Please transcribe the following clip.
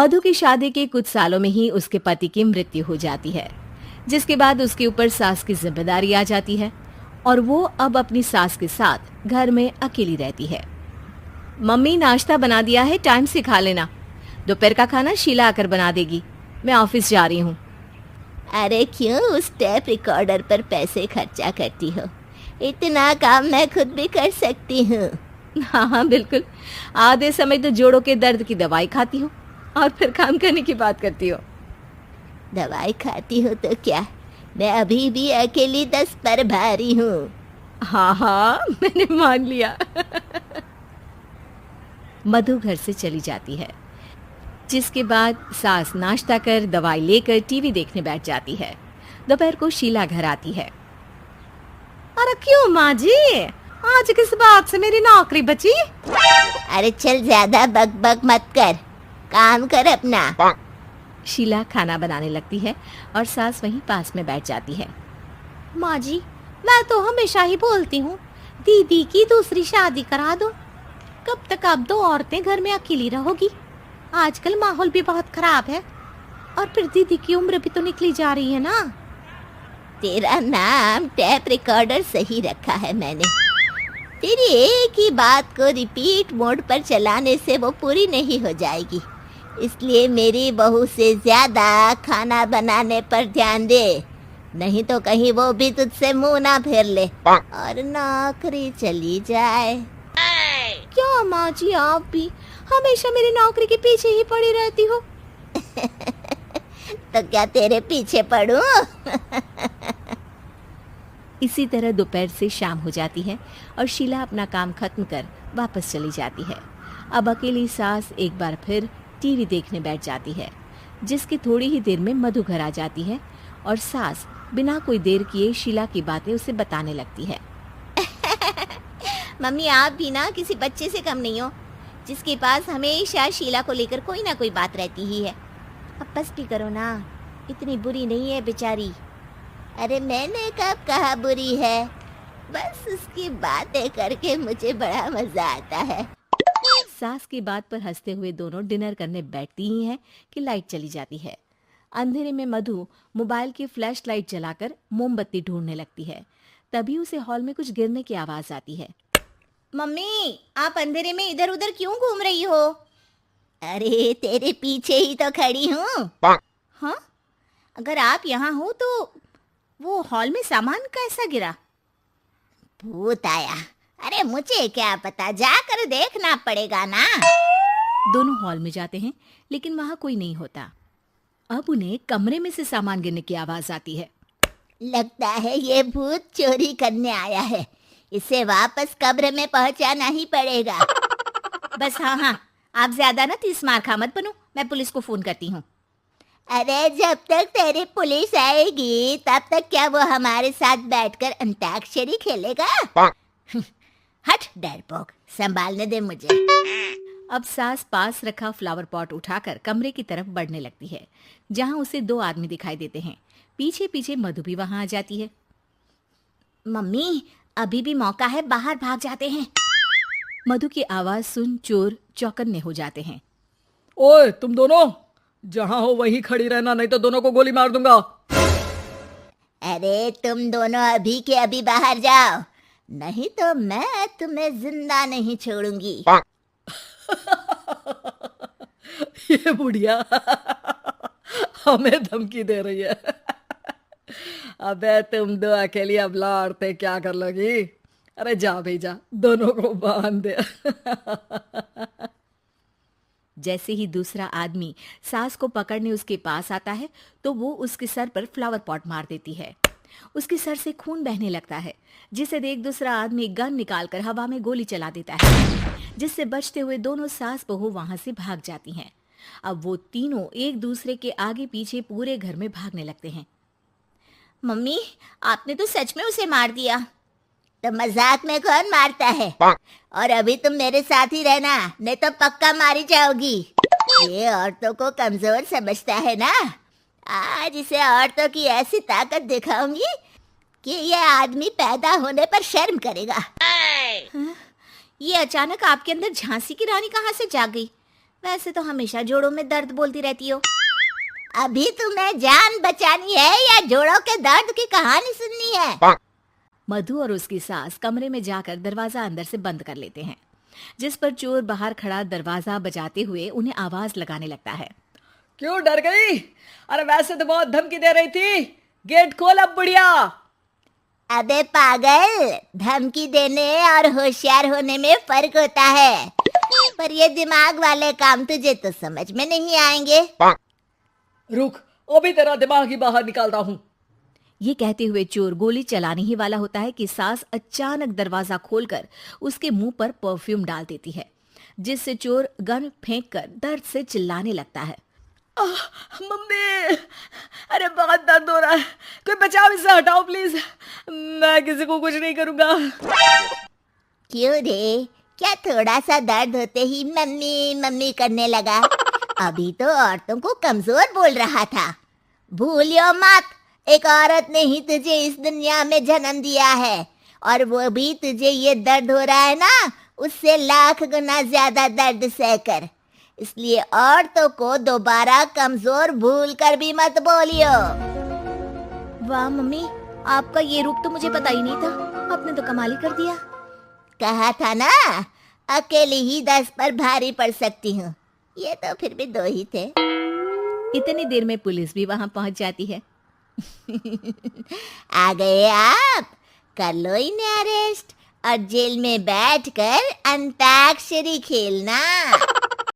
मधु की शादी के कुछ सालों में ही उसके पति की मृत्यु हो जाती है, जिसके बाद उसके ऊपर सास की जिम्मेदारी आ जाती है और वो अब अपनी सास के साथ घर में अकेली रहती है। मम्मी, नाश्ता बना दिया है, टाइम से खा लेना। दोपहर का खाना शीला आकर बना देगी। मैं ऑफिस जा रही हूँ। अरे क्यों उस टेप रिकॉर्डर पर पैसे खर्चा करती हो? इतना काम मैं खुद भी कर सकती हूँ। हाँ हाँ बिल्कुल, आधे समय तो जोड़ों के दर्द की दवाई खाती हूँ और फिर काम करने की बात करती हो। दवाई खाती हो तो क्या, मैं अभी भी अकेली 10 पर भारी हूँ। हाँ हाँ मैंने मान लिया। मधु घर से चली जाती है, जिसके बाद सास नाश्ता कर दवाई लेकर टीवी देखने बैठ जाती है। दोपहर को शीला घर आती है। अरे क्यों माँ जी, आज किस बात से मेरी नौकरी बची? अरे चल, ज्यादा बक बक मत कर, काम कर अपना। शीला खाना बनाने लगती है और सास वहीं पास में बैठ जाती है। माँ जी, मैं तो हमेशा ही बोलती हूँ दीदी की दूसरी शादी करा दो। कब तक आप दो औरतें घर में अकेली रहोगी? आजकल माहौल भी बहुत खराब है और फिर दीदी की उम्र भी तो निकली जा रही है ना। तेरा नाम टेप रिकॉर्डर सही रखा है मैंने। तेरी एक ही बात को रिपीट मोड पर चलाने से वो पूरी नहीं हो जाएगी, इसलिए मेरी बहू से ज्यादा खाना बनाने पर ध्यान दे, नहीं तो कहीं वो भी तुझसे मुंह ना फेर ले और नौकरी चली जाए। क्या माँ जी, आप भी हमेशा मेरी नौकरी के पीछे ही पड़ी रहती हो। तो क्या तेरे पीछे पड़ूं? इसी तरह दोपहर से शाम हो जाती है और शीला अपना काम खत्म कर वापस चली जाती है। अब अकेली सास एक बार फिर टीवी देखने बैठ जाती है, जिसकी थोड़ी ही देर में मधु घर आ जाती है और सास बिना कोई देर किए शीला की बातें उसे बताने लगती है। मम्मी, आप भी ना किसी बच्चे से कम नहीं हो, जिसके पास हमेशा शीला को लेकर कोई ना कोई बात रहती ही है। अब बस भी करो ना, इतनी बुरी नहीं है बेचारी। अरे मैंने कब कहा बुरी है, बस उसकी बातें करके मुझे बड़ा मजा आता है। सास की बात पर हंसते हुए दोनों डिनर करने बैठती ही हैं कि लाइट चली जाती है। अंधेरे में मधु मोबाइल की फ्लैश लाइट जलाकर मोमबत्ती ढूंढने लगती है। तभी उसे हॉल में कुछ गिरने की आवाज आती है। मम्मी, आप अंधेरे में इधर उधर क्यों घूम रही हो? अरे तेरे पीछे ही तो खड़ी हूँ। हाँ, अगर आप यहाँ हो तो वो हॉल में सामान कैसा गिरा? भूत आया। अरे मुझे क्या पता, जाकर देखना पड़ेगा ना। दोनों हॉल में जाते हैं, लेकिन वहाँ कोई नहीं होता। अब उन्हें कमरे में से सामान गिरने की आवाज आती है। लगता है ये भूत चोरी करने आया है, इसे वापस कब्र में पहुंचाना ही पड़ेगा। बस हाँ, आप ज्यादा ना तीस मार खा मत बनो, मैं पुलिस को फोन करती हूँ। अरे जब तक तेरी पुलिस आएगी तब तक क्या वो हमारे साथ बैठकर अंताक्षरी खेलेगा? हट डरपोक, संभालने दे मुझे। अब सास पास रखा फ्लावर पॉट उठाकर कमरे की तरफ बढ़ने लगती है, जहाँ उसे दो आदमी दिखाई देते हैं। पीछे पीछे मधु भी वहां आ जाती है। मम्मी, अभी भी मौका है, बाहर भाग जाते हैं। मधु की आवाज सुन चोर चौकन्ने हो जाते हैं। ओए तुम दोनों, जहां हो वहीं खड़ी रहना, नहीं तो दोनों को गोली मार दूंगा। अरे तुम दोनों अभी के अभी बाहर जाओ, नहीं तो मैं तुम्हें जिंदा नहीं छोड़ूंगी। ये बुढ़िया हमें धमकी दे रही है। अबे तुम दो अकेली अब लड़ते क्या कर लोगी? अरे जा भेजा, दोनों को बांध दे। जैसे ही दूसरा आदमी सास को पकड़ने उसके पास आता है तो वो उसके सर पर फ्लावर पॉट मार देती है। उसके सर से खून बहने लगता है, जिसे देख दूसरा आदमी गन निकालकर हवा में गोली चला देता है, जिससे बचते हुए दोनों सास बहू वहां से भाग जाती हैं। अब वो तीनों एक दूसरे के आगे पीछे पूरे घर में भागने लगते हैं। मम्मी, आपने तो सच में उसे मार दिया। तो मजाक में कौन मारता है? और अभी तुम मेरे साथ ही रहना, नहीं तो पक्का मारी जाओगी। ये औरतों को कमजोर समझता है ना। आज इसे औरतों की ऐसी ताकत दिखाऊंगी कि ये आदमी पैदा होने पर शर्म करेगा। ये अचानक आपके अंदर झांसी की रानी कहाँ से जाग गई? वैसे तो हमेशा जोड़ों में दर्द बोलती रहती हो। अभी तुम्हें जान बचानी है या जोड़ों के दर्द की कहानी सुननी है? मधु और उसकी सास कमरे में जाकर दरवाजा अंदर से बंद कर लेते हैं, जिस पर चोर बाहर खड़ा दरवाजा बजाते हुए उन्हें आवाज लगाने लगता है। क्यों डर गई? अरे वैसे तो बहुत धमकी दे रही थी, गेट खोल अब बुढ़िया। अबे पागल, धमकी देने और होशियार होने में फर्क होता है, पर ये दिमाग वाले काम तुझे तो समझ में नहीं आएंगे। रुक, अभी तेरा दिमाग ही बाहर निकालता हूँ। ये कहते हुए चोर गोली चलाने ही वाला होता है कि सास अचानक दरवाजा खोलकर उसके मुंह पर परफ्यूम डाल देती है, जिससे चोर गन फेंककर दर्द से चिल्लाने लगता है। मम्मी, अरे बहुत दर्द हो रहा है, कोई बचाओ, इसे हटाओ प्लीज, मैं किसी को कुछ नहीं करूंगा। क्यों रे, क्या थोड़ा सा दर्द होते ही मम्मी मम्मी करने लगा? अभी तो औरतों को कमजोर बोल रहा था। भूलियो मत, एक औरत ने ही तुझे इस दुनिया में जन्म दिया है, और वो भी तुझे ये दर्द हो रहा है ना, उससे लाख गुना ज्यादा दर्द सहकर। इसलिए औरतों को दोबारा कमजोर भूल कर भी मत बोलियो। वाह मम्मी, आपका ये रूप तो मुझे पता ही नहीं था, आपने तो कमाल ही कर दिया। कहा था ना, अकेली ही 10 पर भारी पड़ सकती हूँ, ये तो फिर भी 2 ही थे। इतनी देर में पुलिस भी वहां पहुंच जाती है। आ गए आप, कर लो इन्हें अरेस्ट और जेल में बैठकर अंताक्षरी खेलना।